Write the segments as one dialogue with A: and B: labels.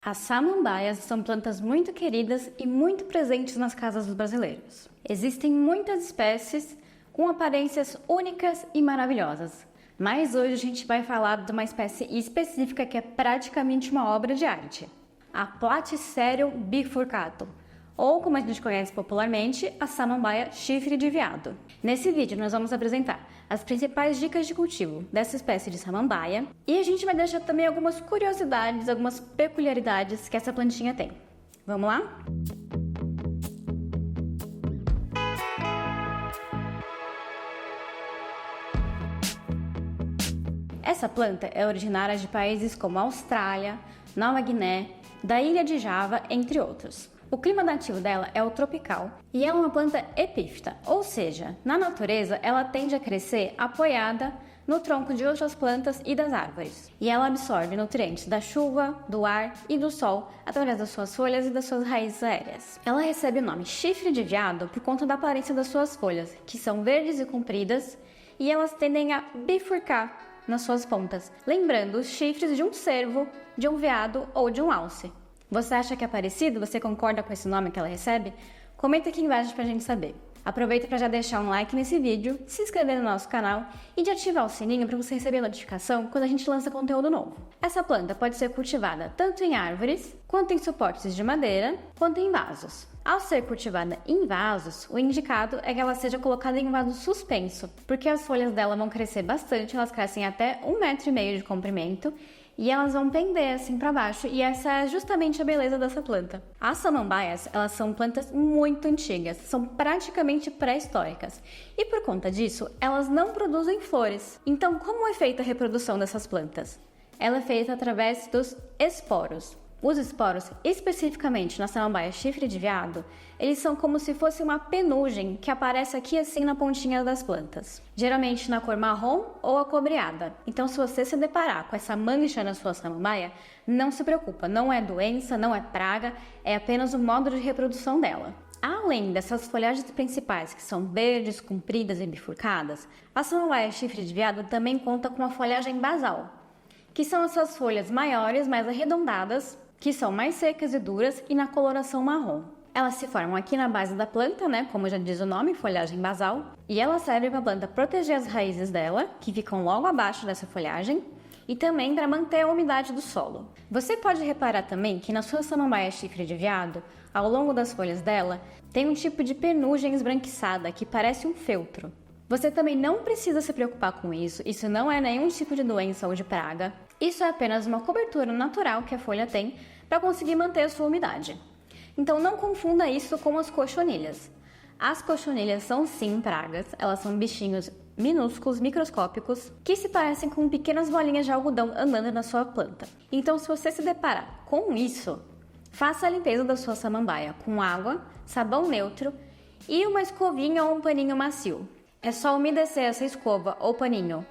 A: As samambaias são plantas muito queridas e muito presentes nas casas dos brasileiros. Existem muitas espécies com aparências únicas e maravilhosas, mas hoje a gente vai falar de uma espécie específica que é praticamente uma obra de arte, a Platycerium bifurcatum, ou como a gente conhece popularmente, a samambaia chifre de veado. Nesse vídeo nós vamos apresentar as principais dicas de cultivo dessa espécie de samambaia e a gente vai deixar também algumas curiosidades, algumas peculiaridades que essa plantinha tem. Vamos lá? Essa planta é originária de países como Austrália, Nova Guiné, da ilha de Java, entre outros. O clima nativo dela é o tropical e ela é uma planta epífita, ou seja, na natureza ela tende a crescer apoiada no tronco de outras plantas e das árvores. E ela absorve nutrientes da chuva, do ar e do sol através das suas folhas e das suas raízes aéreas. Ela recebe o nome chifre de veado por conta da aparência das suas folhas, que são verdes e compridas, e elas tendem a bifurcar nas suas pontas, lembrando os chifres de um cervo, de um veado ou de um alce. Você acha que é parecido? Você concorda com esse nome que ela recebe? Comenta aqui embaixo pra gente saber. Aproveita para já deixar um like nesse vídeo, se inscrever no nosso canal e de ativar o sininho para você receber a notificação quando a gente lança conteúdo novo. Essa planta pode ser cultivada tanto em árvores, quanto em suportes de madeira, quanto em vasos. Ao ser cultivada em vasos, o indicado é que ela seja colocada em um vaso suspenso, porque as folhas dela vão crescer bastante, elas crescem até 1,5 m de comprimento, e elas vão pender assim para baixo, e essa é justamente a beleza dessa planta. As samambaias, elas são plantas muito antigas, são praticamente pré-históricas, e por conta disso, elas não produzem flores. Então, como é feita a reprodução dessas plantas? Ela é feita através dos esporos. Os esporos, especificamente na samambaia chifre de veado, eles são como se fosse uma penugem que aparece aqui assim na pontinha das plantas, geralmente na cor marrom ou acobreada. Então, se você se deparar com essa mancha na sua samambaia, não se preocupa, não é doença, não é praga, é apenas o modo de reprodução dela. Além dessas folhagens principais, que são verdes, compridas e bifurcadas, a samambaia chifre de veado também conta com a folhagem basal, que são essas folhas maiores, mais arredondadas, que são mais secas e duras e na coloração marrom. Elas se formam aqui na base da planta, como já diz o nome, folhagem basal, e ela serve para a planta proteger as raízes dela, que ficam logo abaixo dessa folhagem, e também para manter a umidade do solo. Você pode reparar também que na sua samambaia chifre de veado, ao longo das folhas dela, tem um tipo de penugem esbranquiçada que parece um feltro. Você também não precisa se preocupar com isso, isso não é nenhum tipo de doença ou de praga. Isso é apenas uma cobertura natural que a folha tem para conseguir manter a sua umidade. Então não confunda isso com as cochonilhas. As cochonilhas são sim pragas, elas são bichinhos minúsculos, microscópicos, que se parecem com pequenas bolinhas de algodão andando na sua planta. Então se você se deparar com isso, faça a limpeza da sua samambaia com água, sabão neutro e uma escovinha ou um paninho macio. É só umedecer essa escova ou paninho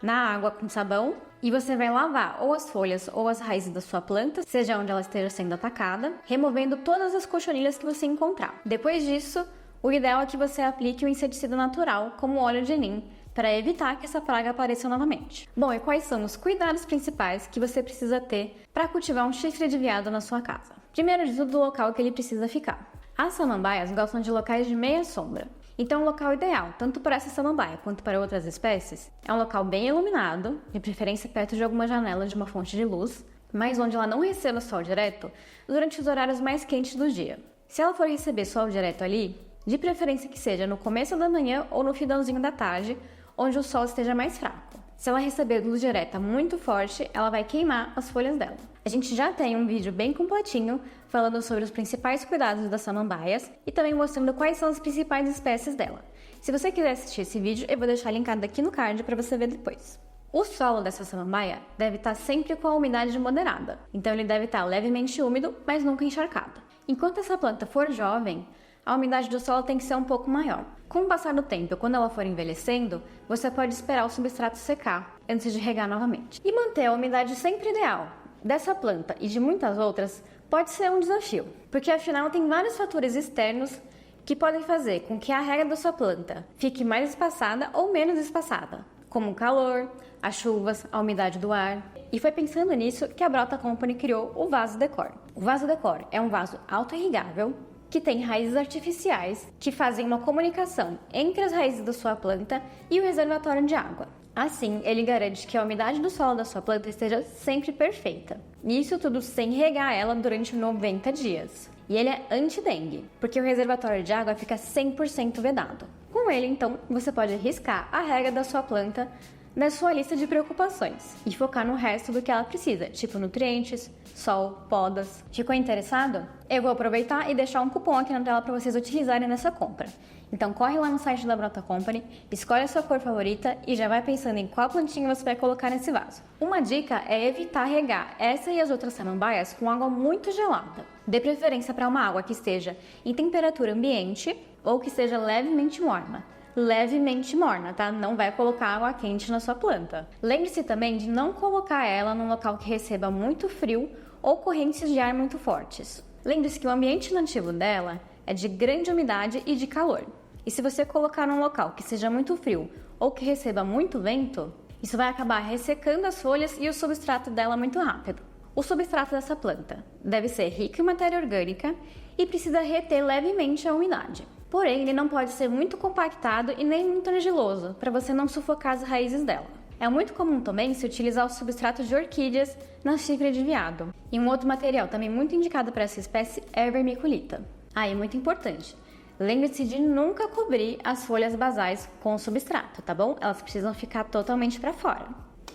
A: na água com sabão e você vai lavar ou as folhas ou as raízes da sua planta, seja onde ela esteja sendo atacada, removendo todas as cochonilhas que você encontrar. Depois disso, o ideal é que você aplique um inseticida natural, como óleo de nim, para evitar que essa praga apareça novamente. Bom, e quais são os cuidados principais que você precisa ter para cultivar um chifre de veado na sua casa? Primeiro de tudo, o local que ele precisa ficar. As samambaias gostam de locais de meia sombra. Então, o local ideal, tanto para essa samambaia quanto para outras espécies, é um local bem iluminado, de preferência perto de alguma janela de uma fonte de luz, mas onde ela não receba sol direto durante os horários mais quentes do dia. Se ela for receber sol direto ali, de preferência que seja no começo da manhã ou no finalzinho da tarde, onde o sol esteja mais fraco. Se ela receber luz direta muito forte, ela vai queimar as folhas dela. A gente já tem um vídeo bem completinho falando sobre os principais cuidados das samambaias e também mostrando quais são as principais espécies dela. Se você quiser assistir esse vídeo, eu vou deixar linkado aqui no card para você ver depois. O solo dessa samambaia deve estar sempre com a umidade moderada, então ele deve estar levemente úmido, mas nunca encharcado. Enquanto essa planta for jovem, a umidade do solo tem que ser um pouco maior. Com o passar do tempo, quando ela for envelhecendo, você pode esperar o substrato secar antes de regar novamente. E manter a umidade sempre ideal dessa planta e de muitas outras pode ser um desafio, porque afinal tem vários fatores externos que podem fazer com que a rega da sua planta fique mais espaçada ou menos espaçada, como o calor, as chuvas, a umidade do ar. e foi pensando nisso que a Brota Company criou o Vaso Decor. O Vaso Decor é um vaso auto-irrigável que tem raízes artificiais que fazem uma comunicação entre as raízes da sua planta e o reservatório de água. Assim, ele garante que a umidade do solo da sua planta esteja sempre perfeita. E isso tudo sem regar ela durante 90 dias. E ele é anti-dengue, porque o reservatório de água fica 100% vedado. Com ele, então, você pode riscar a rega da sua planta na sua lista de preocupações e focar no resto do que ela precisa, tipo nutrientes, sol, podas. Ficou interessado? Eu vou aproveitar e deixar um cupom aqui na tela para vocês utilizarem nessa compra. Então corre lá no site da Brota Company, escolhe a sua cor favorita e já vai pensando em qual plantinha você vai colocar nesse vaso. Uma dica é evitar regar essa e as outras samambaias com água muito gelada. Dê preferência para uma água que esteja em temperatura ambiente ou que esteja levemente morna. Levemente morna, tá? Não vai colocar água quente na sua planta. Lembre-se também de não colocar ela num local que receba muito frio ou correntes de ar muito fortes. Lembre-se que o ambiente nativo dela é de grande umidade e de calor. E se você colocar num local que seja muito frio ou que receba muito vento, isso vai acabar ressecando as folhas e o substrato dela muito rápido. O substrato dessa planta deve ser rico em matéria orgânica e precisa reter levemente a umidade. Porém, ele não pode ser muito compactado e nem muito argiloso, para você não sufocar as raízes dela. É muito comum também se utilizar o substrato de orquídeas na chifre de veado. E um outro material também muito indicado para essa espécie é a vermiculita. E muito importante, lembre-se de nunca cobrir as folhas basais com o substrato, tá bom? Elas precisam ficar totalmente para fora.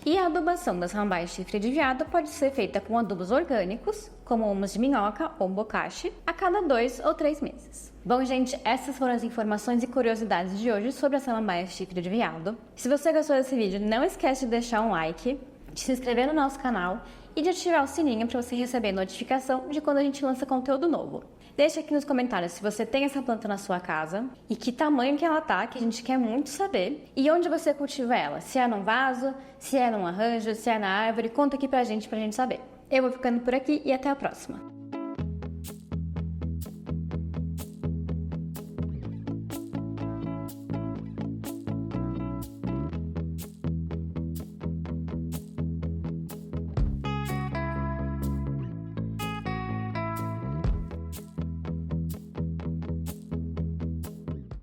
A: E a adubação das samambaias chifre de veado pode ser feita com adubos orgânicos, como humus de minhoca ou bocashi, a cada 2 ou 3 meses. Bom, gente, essas foram as informações e curiosidades de hoje sobre a samambaia chifre de veado. Se você gostou desse vídeo, não esquece de deixar um like, de se inscrever no nosso canal e de ativar o sininho para você receber notificação de quando a gente lança conteúdo novo. Deixa aqui nos comentários se você tem essa planta na sua casa e que tamanho que ela tá, que a gente quer muito saber. E onde você cultiva ela, se é num vaso, se é num arranjo, se é na árvore, conta aqui pra gente saber. Eu vou ficando por aqui e até a próxima.